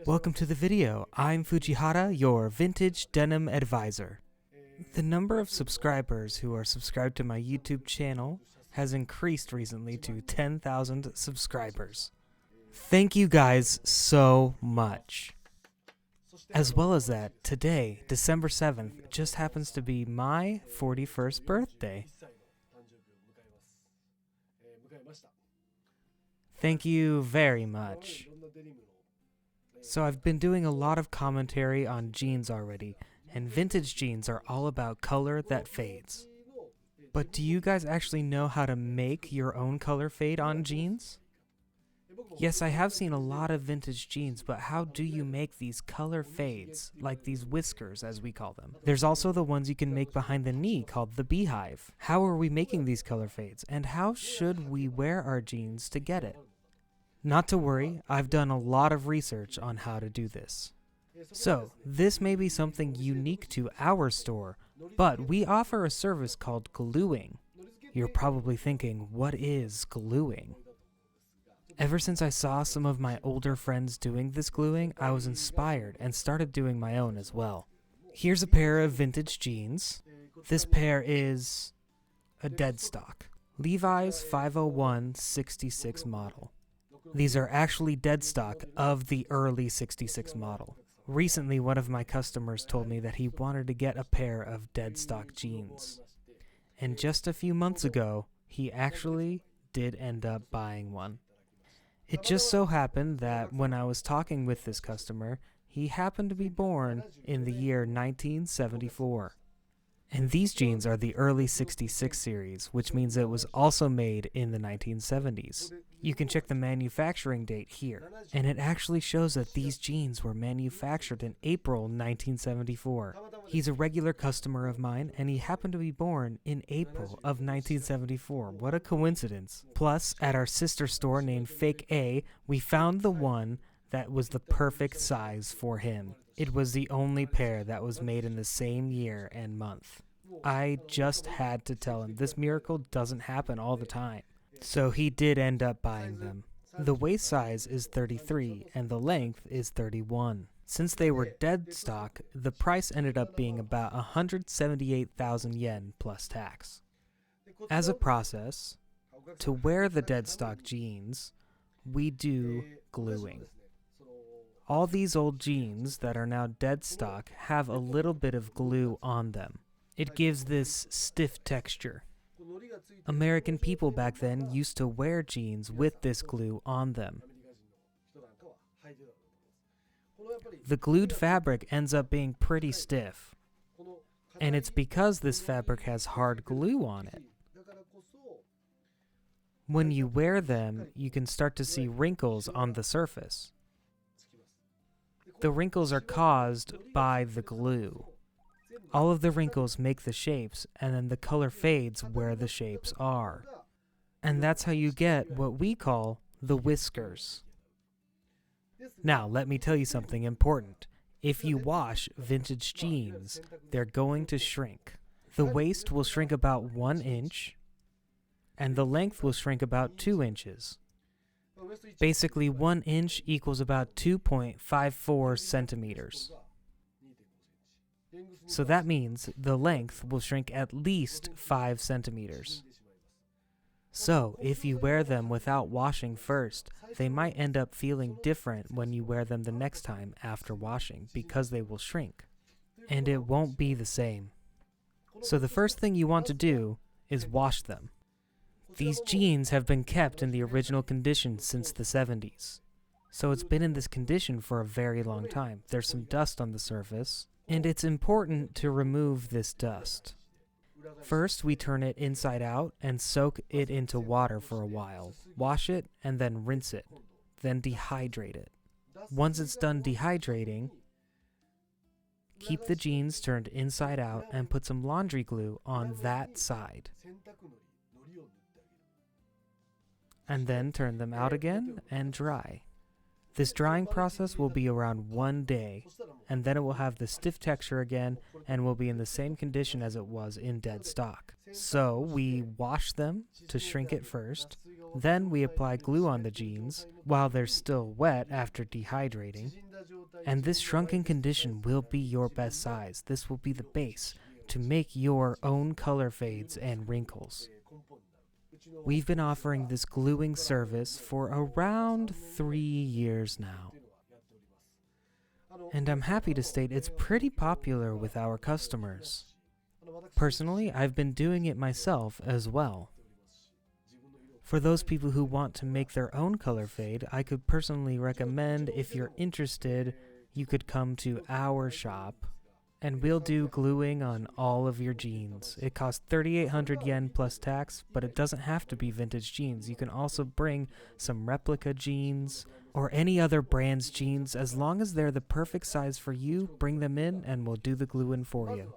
Welcome to the video. I'm Fujihara, your vintage denim advisor. The number of subscribers who are subscribed to my YouTube channel has increased recently to 10,000 subscribers. Thank you guys so much. As well as that, today, December 7th, just happens to be my 41st birthday. Thank you very much. So I've been doing a lot of commentary on jeans already, and vintage jeans are all about color that fades. But do you guys actually know how to make your own color fade on jeans? Yes, I have seen a lot of vintage jeans, but how do you make these color fades, like these whiskers as we call them? There's also the ones you can make behind the knee called the beehive. How are we making these color fades, and how should we wear our jeans to get it? Not to worry, I've done a lot of research on how to do this. So, this may be something unique to our store, but we offer a service called gluing. You're probably thinking, what is gluing? Ever since I saw some of my older friends doing this gluing, I was inspired and started doing my own as well. Here's a pair of vintage jeans. This pair is a Deadstock, Levi's 501-66 model. These are actually Deadstock of the early 66 model. Recently, one of my customers told me that he wanted to get a pair of Deadstock jeans. And just a few months ago, he actually did end up buying one. It just so happened that when I was talking with this customer, he happened to be born in the year 1974. And these jeans are the early 66 series, which means it was also made in the 1970s. You can check the manufacturing date here, and it actually shows that these jeans were manufactured in April 1974. He's a regular customer of mine, and he happened to be born in April of 1974. What a coincidence. Plus, at our sister store named Fake A, we found the one that was the perfect size for him. It was the only pair that was made in the same year and month. I just had to tell him this miracle doesn't happen all the time. So he did end up buying them. The waist size is 33 and the length is 31. Since they were dead stock, the price ended up being about 178,000 yen plus tax. As a process, to wear the dead stock jeans, we do gluing. All these old jeans that are now dead stock have a little bit of glue on them. It gives this stiff texture. American people back then used to wear jeans with this glue on them. The glued fabric ends up being pretty stiff, and it's because this fabric has hard glue on it. When you wear them, you can start to see wrinkles on the surface. The wrinkles are caused by the glue. All of the wrinkles make the shapes, and then the color fades where the shapes are. And that's how you get what we call the whiskers. Now, let me tell you something important. If you wash vintage jeans, they're going to shrink. The waist will shrink about 1 inch, and the length will shrink about 2 inches. Basically, 1 inch equals about 2.54 centimeters. So that means the length will shrink at least 5 centimeters. So, if you wear them without washing first, they might end up feeling different when you wear them the next time after washing because they will shrink. And it won't be the same. So the first thing you want to do is wash them. These jeans have been kept in the original condition since the 70s. So it's been in this condition for a very long time. There's some dust on the surface, and it's important to remove this dust. First, we turn it inside out and soak it into water for a while. Wash it and then rinse it. Then dehydrate it. Once it's done dehydrating, keep the jeans turned inside out and put some laundry glue on that side. And then turn them out again and dry. This drying process will be around 1 day, and then it will have the stiff texture again and will be in the same condition as it was in dead stock. So we wash them to shrink it first, Then we apply glue on the jeans while they're still wet after dehydrating. And this shrunken condition will be your best size. This will be the base to make your own color fades and wrinkles. We've been offering this gluing service for around 3 years now. And I'm happy to state it's pretty popular with our customers. Personally, I've been doing it myself as well. For those people who want to make their own color fade, I could personally recommend, if you're interested, you could come to our shop, and we'll do gluing on all of your jeans. It costs 3,800 yen plus tax, but it doesn't have to be vintage jeans. You can also bring some replica jeans or any other brand's jeans. As long as they're the perfect size for you, bring them in and we'll do the glue-in for you.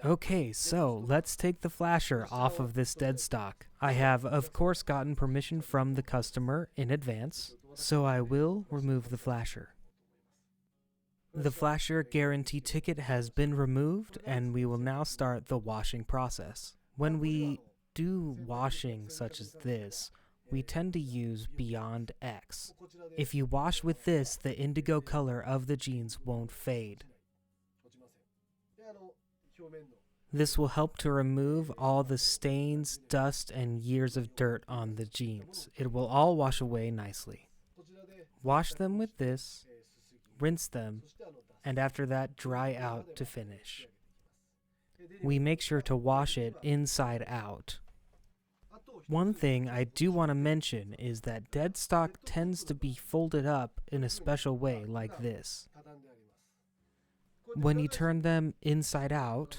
Okay, so let's take the flasher off of this Deadstock. I have, of course, gotten permission from the customer in advance, so I will remove the flasher. The flasher guarantee ticket has been removed, and we will now start the washing process. When we do washing such as this, we tend to use Beyond X. If you wash with this, the indigo color of the jeans won't fade. This will help to remove all the stains, dust, and years of dirt on the jeans. It will all wash away nicely. Wash them with this, rinse them, and after that dry out to finish. We make sure to wash it inside out. One thing I do want to mention is that Deadstock tends to be folded up in a special way like this. When you turn them inside out,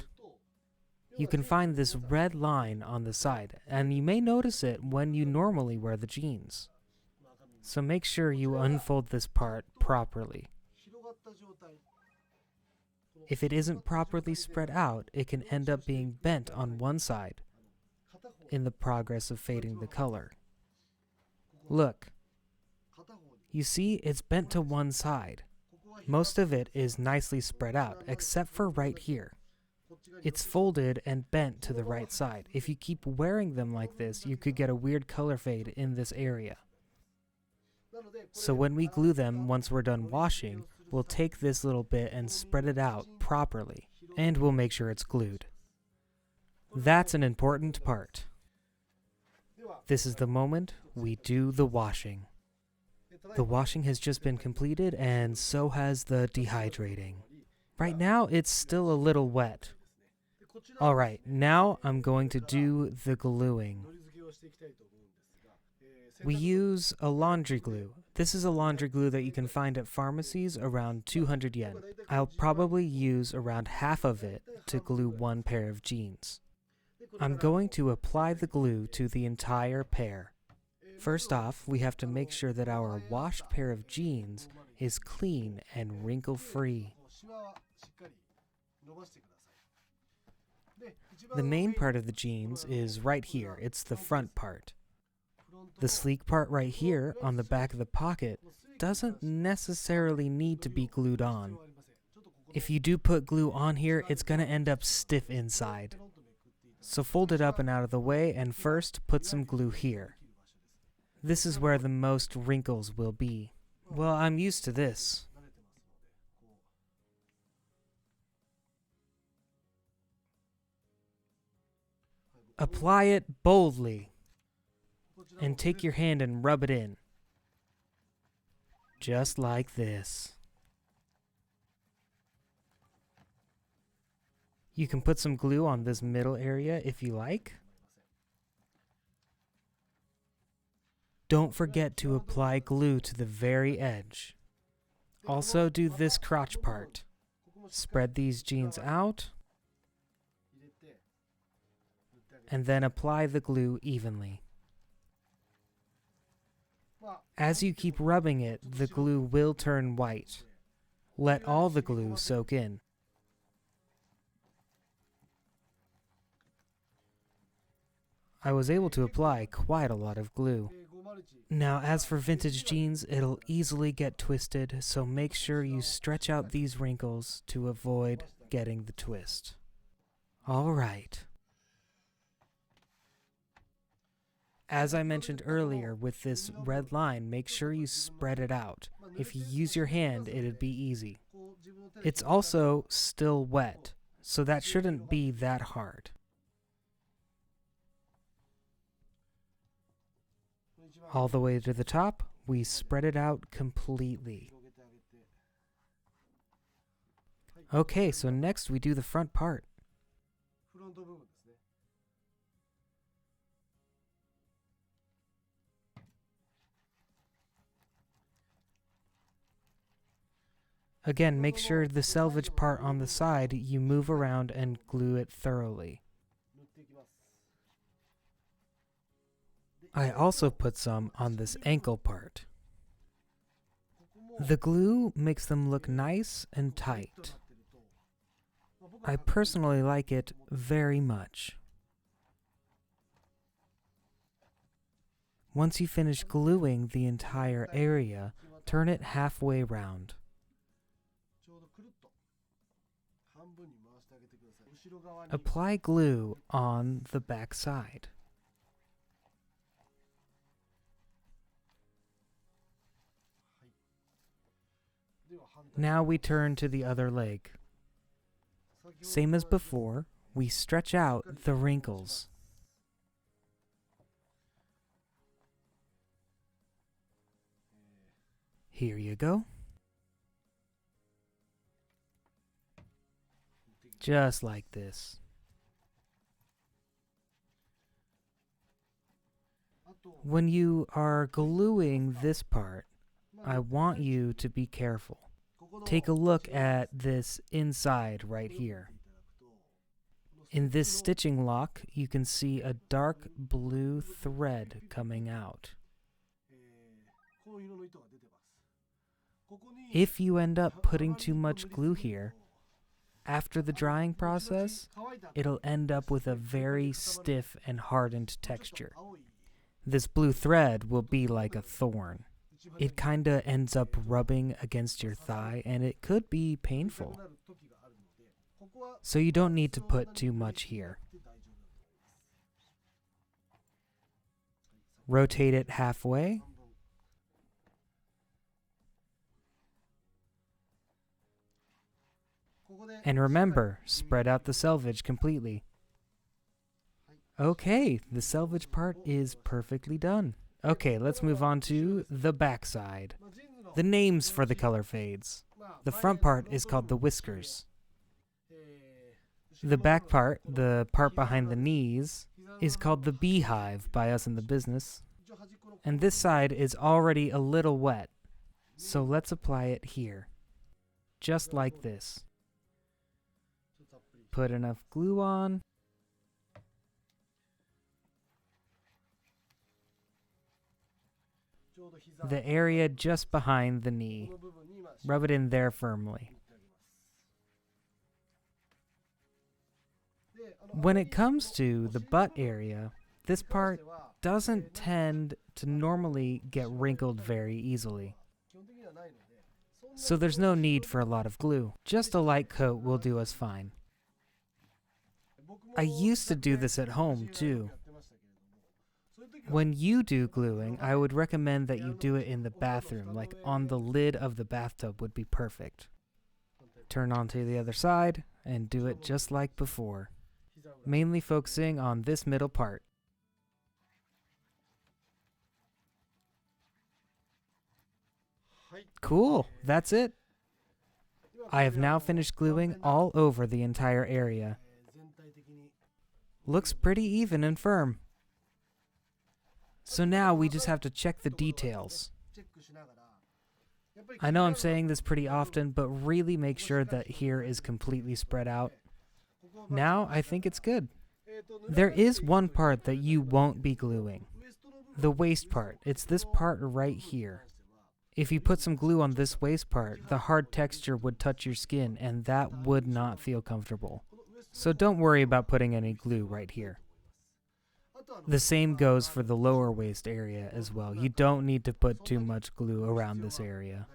you can find this red line on the side, and you may notice it when you normally wear the jeans. So make sure you unfold this part properly. If it isn't properly spread out, it can end up being bent on one side in the progress of fading the color. Look, you see it's bent to one side. Most of it is nicely spread out, except for right here. It's folded and bent to the right side. If you keep wearing them like this, you could get a weird color fade in this area. So when we glue them, once we're done washing, we'll take this little bit and spread it out properly, and we'll make sure it's glued. That's an important part. This is the moment we do the washing. The washing has just been completed, and so has the dehydrating. Right now, it's still a little wet. Alright, now I'm going to do the gluing. We use a laundry glue. This is a laundry glue that you can find at pharmacies around 200 yen. I'll probably use around half of it to glue one pair of jeans. I'm going to apply the glue to the entire pair. First off, we have to make sure that our washed pair of jeans is clean and wrinkle-free. The main part of the jeans is right here. It's the front part. The sleek part right here on the back of the pocket doesn't necessarily need to be glued on. If you do put glue on here, it's going to end up stiff inside. So fold it up and out of the way, and first put some glue here. This is where the most wrinkles will be. Well, I'm used to this. Apply it boldly, and take your hand and rub it in. Just like this. You can put some glue on this middle area if you like. Don't forget to apply glue to the very edge. Also do this crotch part. Spread these jeans out, and then apply the glue evenly. As you keep rubbing it, the glue will turn white. Let all the glue soak in. I was able to apply quite a lot of glue. Now, as for vintage jeans, it'll easily get twisted, so make sure you stretch out these wrinkles to avoid getting the twist. All right. As I mentioned earlier, with this red line, make sure you spread it out. If you use your hand, it'd be easy. It's also still wet, so that shouldn't be that hard. All the way to the top, we spread it out completely. Okay, so next we do the front part. Again, make sure the selvage part on the side, you move around and glue it thoroughly. I also put some on this ankle part. The glue makes them look nice and tight. I personally like it very much. Once you finish gluing the entire area, turn it halfway round. Apply glue on the back side. Now we turn to the other leg. Same as before, we stretch out the wrinkles. Here you go. Just like this. When you are gluing this part, I want you to be careful. Take a look at this inside right here. In this stitching lock, you can see a dark blue thread coming out. If you end up putting too much glue here, after the drying process, it'll end up with a very stiff and hardened texture. This blue thread will be like a thorn. It kinda ends up rubbing against your thigh, and it could be painful. So you don't need to put too much here. Rotate it halfway. And remember, spread out the selvage completely. Okay, the selvage part is perfectly done. Okay, let's move on to the back side. The names for the color fades. The front part is called the whiskers. The back part, the part behind the knees, is called the beehive by us in the business. And this side is already a little wet, so let's apply it here. Just like this. Put enough glue on. The area just behind the knee. Rub it in there firmly. When it comes to the butt area, this part doesn't tend to normally get wrinkled very easily. So there's no need for a lot of glue. Just a light coat will do us fine. I used to do this at home too. When you do gluing, I would recommend that you do it in the bathroom, like on the lid of the bathtub would be perfect. Turn onto the other side and do it just like before, mainly focusing on this middle part. Cool, that's it. I have now finished gluing all over the entire area. Looks pretty even and firm. So now we just have to check the details. I know I'm saying this pretty often, but really make sure that here is completely spread out. Now I think it's good. There is one part that you won't be gluing. The waist part. It's this part right here. If you put some glue on this waist part, the hard texture would touch your skin, and that would not feel comfortable. So don't worry about putting any glue right here. The same goes for the lower waist area as well. You don't need to put too much glue around this area.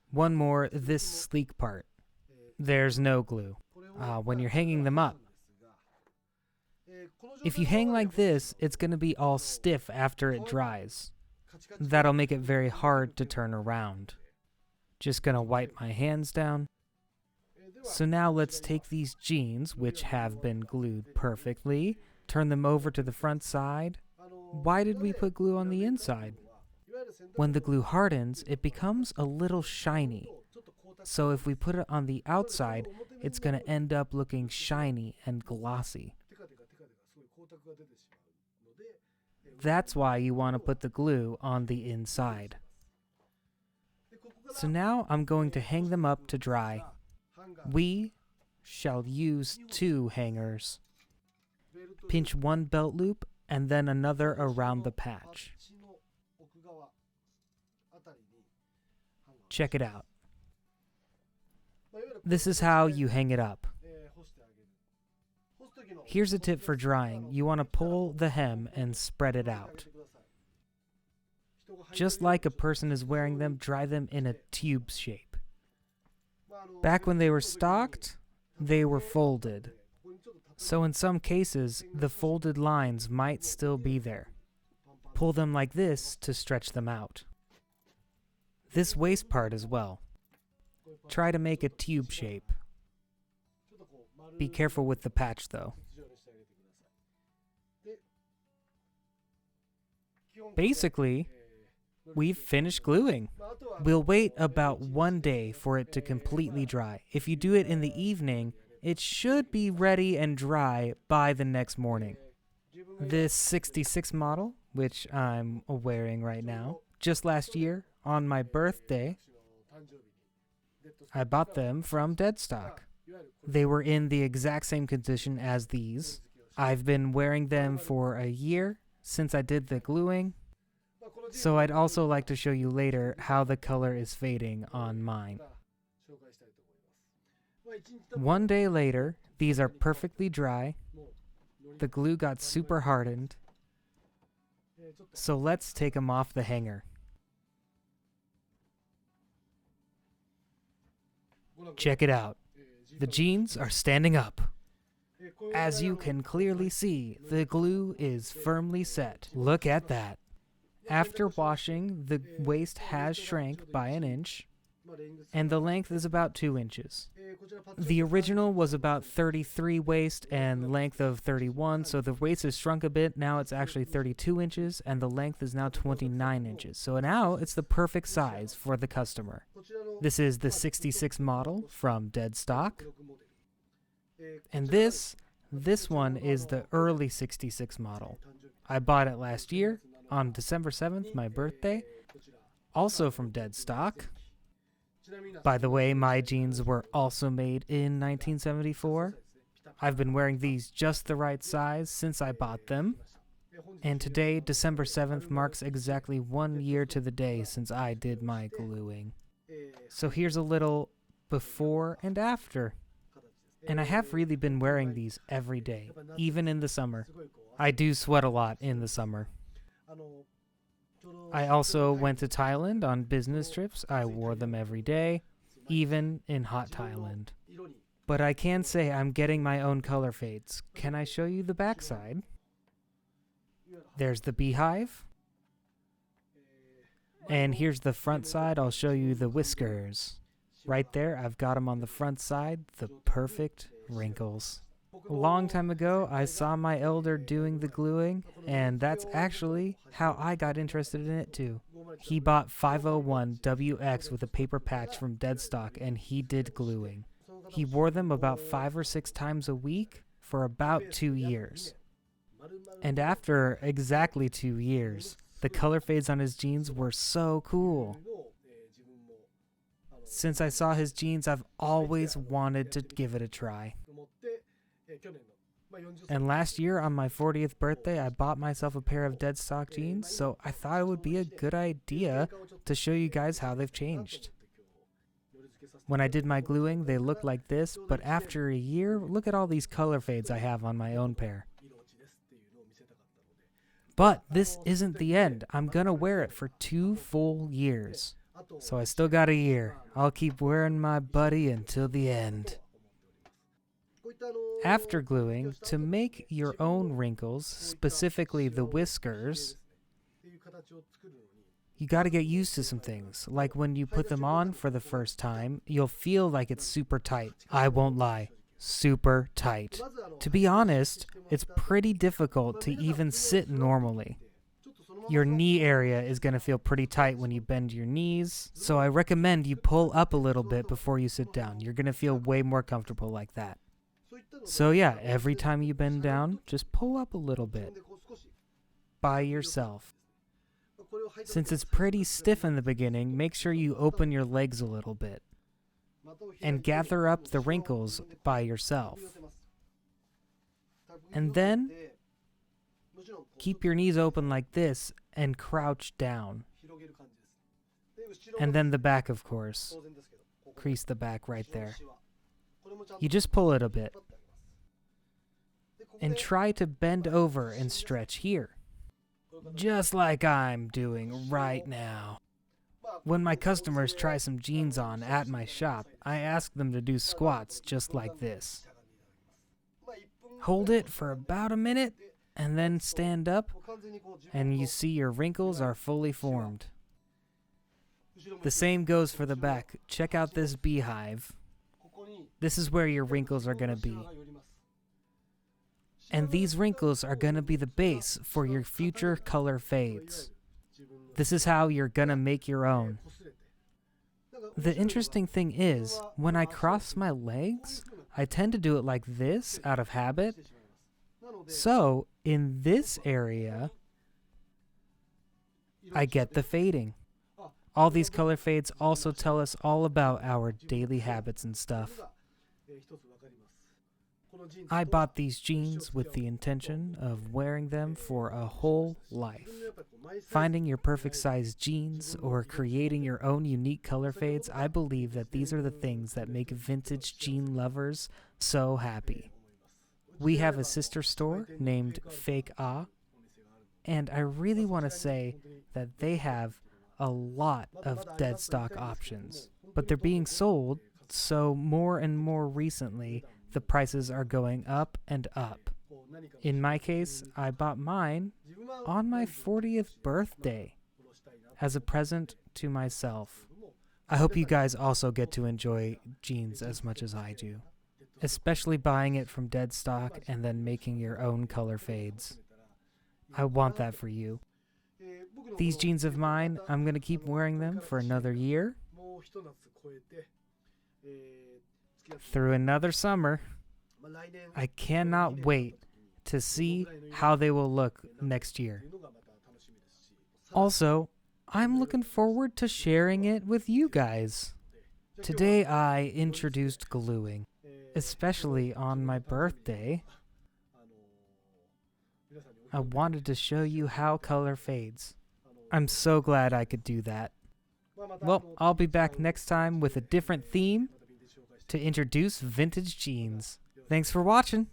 One more, this sleek part. There's no glue. When you're hanging them up, If you hang like this, it's going to be all stiff after it dries. That'll make it very hard to turn around. Just going to wipe my hands down. So now let's take these jeans, which have been glued perfectly, turn them over to the front side. Why did we put glue on the inside? When the glue hardens, it becomes a little shiny. So if we put it on the outside, it's going to end up looking shiny and glossy. That's why you want to put the glue on the inside. So now I'm going to hang them up to dry. We shall use 2 hangers. Pinch one belt loop and then another around the patch. Check it out. This is how you hang it up. Here's a tip for drying. You want to pull the hem and spread it out. Just like a person is wearing them, dry them in a tube shape. Back when they were stocked, they were folded. So in some cases, the folded lines might still be there. Pull them like this to stretch them out. This waist part as well. Try to make a tube shape. Be careful with the patch though. Basically, we've finished gluing. We'll wait about 1 day for it to completely dry. If you do it in the evening, it should be ready and dry by the next morning. This 66 model, which I'm wearing right now, just last year on my birthday, I bought them from Deadstock. They were in the exact same condition as these. I've been wearing them for a year since I did the gluing. So I'd also like to show you later how the color is fading on mine. 1 day later, these are perfectly dry. The glue got super hardened. So let's take them off the hanger. Check it out. The jeans are standing up. As you can clearly see, the glue is firmly set. Look at that. After washing, the waist has shrank by 1 inch, and the length is about 2 inches. The original was about 33 waist and length of 31, so the waist has shrunk a bit. Now it's actually 32 inches, and the length is now 29 inches. So now it's the perfect size for the customer. This is the 66 model from Deadstock. And this one is the early 66 model. I bought it last year on December 7th, my birthday. Also from Deadstock. By the way, my jeans were also made in 1974. I've been wearing these just the right size since I bought them. And today, December 7th, marks exactly 1 year to the day since I did my gluing. So here's a little before and after. And I have really been wearing these every day, even in the summer. I do sweat a lot in the summer. I also went to Thailand on business trips. I wore them every day, even in hot Thailand. But I can say I'm getting my own color fades. Can I show you the backside? There's the beehive. And here's the front side. I'll show you the whiskers. Right there, I've got them on the front side, the perfect wrinkles. A long time ago, I saw my elder doing the gluing, and that's actually how I got interested in it too. He bought 501 WX with a paper patch from Deadstock, and he did gluing. He wore them about 5 or 6 times a week for about 2 years. And after exactly 2 years, the color fades on his jeans were so cool. Since I saw his jeans, I've always wanted to give it a try. And last year, on my 40th birthday, I bought myself a pair of Deadstock jeans, so I thought it would be a good idea to show you guys how they've changed. When I did my gluing, they looked like this, but after a year, look at all these color fades I have on my own pair. But this isn't the end. I'm gonna wear it for 2 full years. So I still got a year. I'll keep wearing my buddy until the end. After gluing, to make your own wrinkles, specifically the whiskers, you gotta get used to some things. Like when you put them on for the first time, you'll feel like it's super tight. I won't lie, super tight. To be honest, it's pretty difficult to even sit normally. Your knee area is going to feel pretty tight when you bend your knees, so I recommend you pull up a little bit before you sit down. You're going to feel way more comfortable like that. So yeah, every time you bend down, just pull up a little bit by yourself. Since it's pretty stiff in the beginning, make sure you open your legs a little bit and gather up the wrinkles by yourself. And then keep your knees open like this and crouch down. And then the back, of course. Crease the back right there. You just pull it a bit. And try to bend over and stretch here. Just like I'm doing right now. When my customers try some jeans on at my shop, I ask them to do squats just like this. Hold it for about a minute, and then stand up, and you see your wrinkles are fully formed. The same goes for the back. Check out this beehive. This is where your wrinkles are going to be. And these wrinkles are going to be the base for your future color fades. This is how you're going to make your own. The interesting thing is, when I cross my legs, I tend to do it like this out of habit. So, in this area, I get the fading. All these color fades also tell us all about our daily habits and stuff. I bought these jeans with the intention of wearing them for a whole life. Finding your perfect size jeans or creating your own unique color fades, I believe that these are the things that make vintage jean lovers so happy. We have a sister store named Fake Ah, and I really want to say that they have a lot of Deadstock options, but they're being sold, so more and more recently, the prices are going up and up. In my case, I bought mine on my 40th birthday as a present to myself. I hope you guys also get to enjoy jeans as much as I do, especially buying it from Deadstock and then making your own color fades. I want that for you. These jeans of mine, I'm going to keep wearing them for another year, through another summer. I cannot wait to see how they will look next year. Also, I'm looking forward to sharing it with you guys. Today I introduced gluing, especially on my birthday. I wanted to show you how color fades. I'm so glad I could do that. Well, I'll be back next time with a different theme to introduce vintage jeans. Thanks for watching.